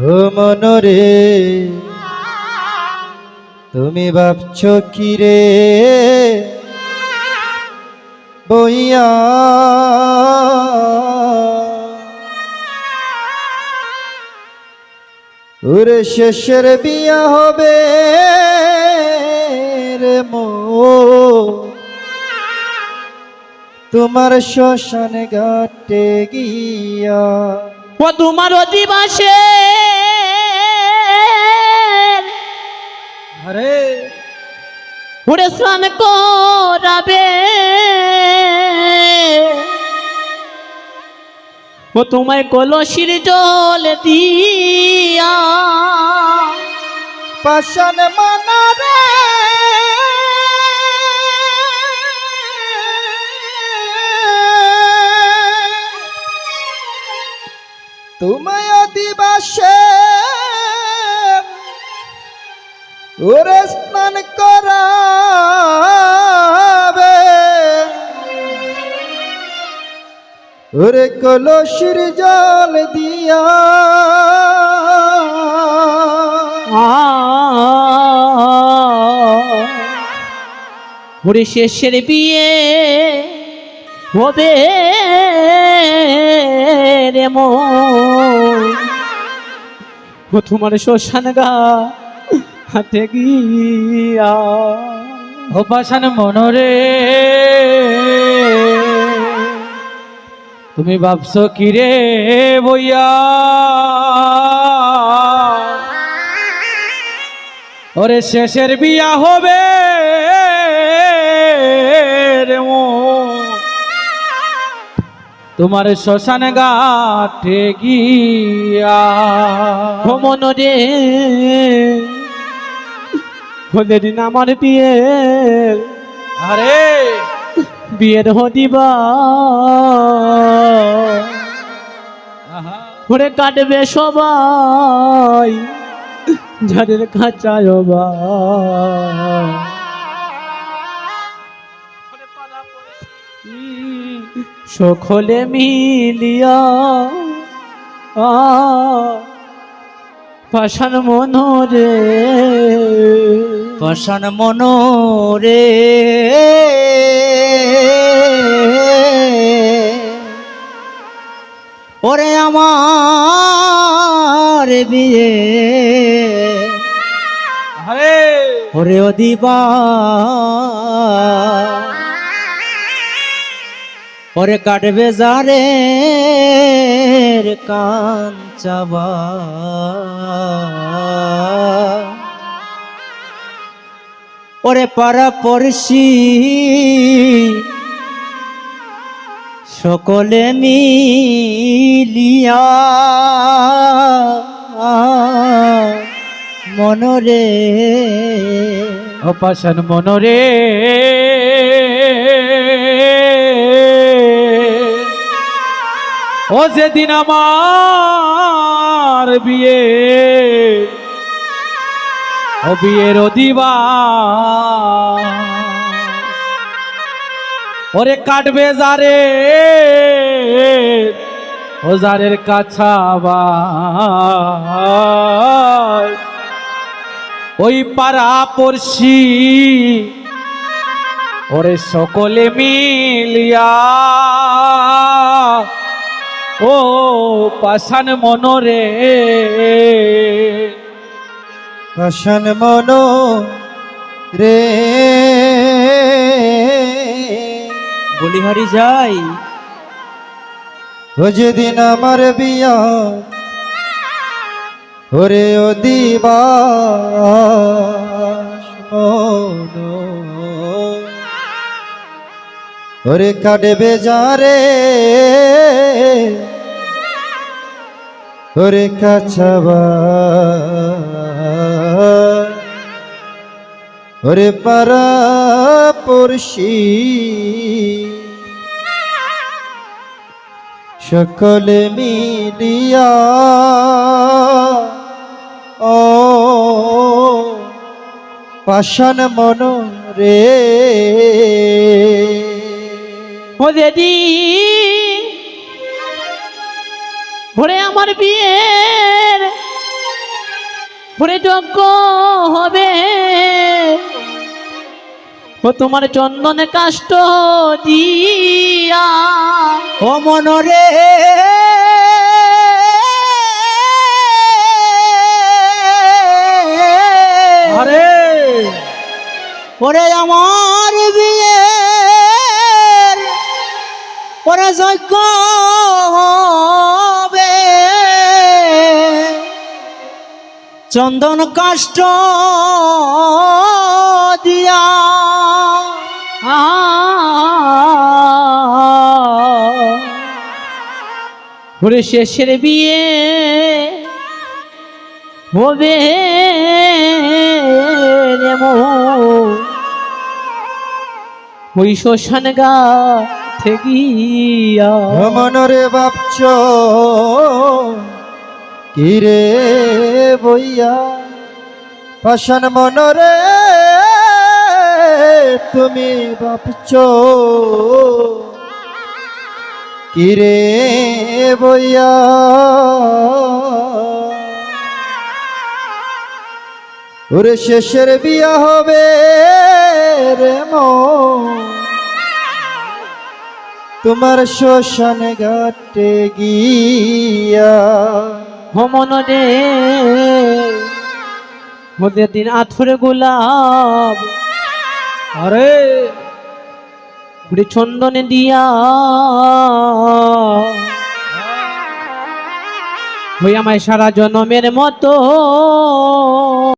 ও মনরে তুমি ভাবছো কি রে বইয়া ওরে শেষের বিয়া হবে রে তোমার শ্মশান ঘাটে গিয়া ও তোমার অধিবাসে আরে ওরে স্নান করাবে ও তোমায় কলসির জল দিয়া পাষাণ মানাবে তোমায় অধিবাসে ওরে স্নান করাবে ওরে কলসির জল দিয়া ওরে শেষের বিয়ে হবে রে ও তোমার শ্মশান ঘাটে গিয়া ও পাষাণ মনরে তুমি ভাবছো কি রে বইয়া ওরে শেষের বিয়া হবে রে তোমার শ্মশান ঘাটে গিয়া ও মনরে ওদের দিন আমার বিয়ে আরে বিয়ের হদিবা ওরে কাটবে সবাই যাদের খাঁচায় সকলে মিলিয়া পাষাণ মনরে পাষাণ মনরে ওরে আমার বিয়ে ওরে অদিবা ওরে কাটবে যারে কাঞ্চাবা ওরে পাড়া পড়শি সকলে মিলিয়া মনরে ও পাষাণ মনরে ও যেদিন আমার বিয়ে ও বিয়ের দিবা ওরে কাটবে যারে ও যারের কাছাবা ওই পাড়া পড়শি ওরে সকলে মিলিয়া ও পাষাণ মনরে পাষাণ মন রে বলিহারি যাই ও যেদিন আমার বিয়া ওরে ও দিবাস ওরে কাটবে যারে ওরে কাছাবা ওরে পাড়া পড়শি সকলে মিলিয়া ও পাষাণ মনরে ও দিদি ওরে আমার বিয়ের ওরে যজ্ঞ হবে ও তোমার চন্দনে কাষ্ট দিয়া ও মনরে আরে ওরে আমার বিয়ে ওরে যজ্ঞ হবে চন্দন কাষ্ট দিয়া ওরে শেষের বিয়ে হবে রে মোর ওই শ্মশান গা গিয়া মনরে ভাবছ কিরে বইয়া পাষাণ মনরে তুমি ভাবছ কিরে বইয়া ওরে শেষের বিয়া হবে রে তোমার শ্মশান ঘাটে গিয়া ভমন রে ওদের দিন আথুরে গোলাপ আরে ওরে চন্দনে দিয়া ওই আমায় সারা জনমের মতো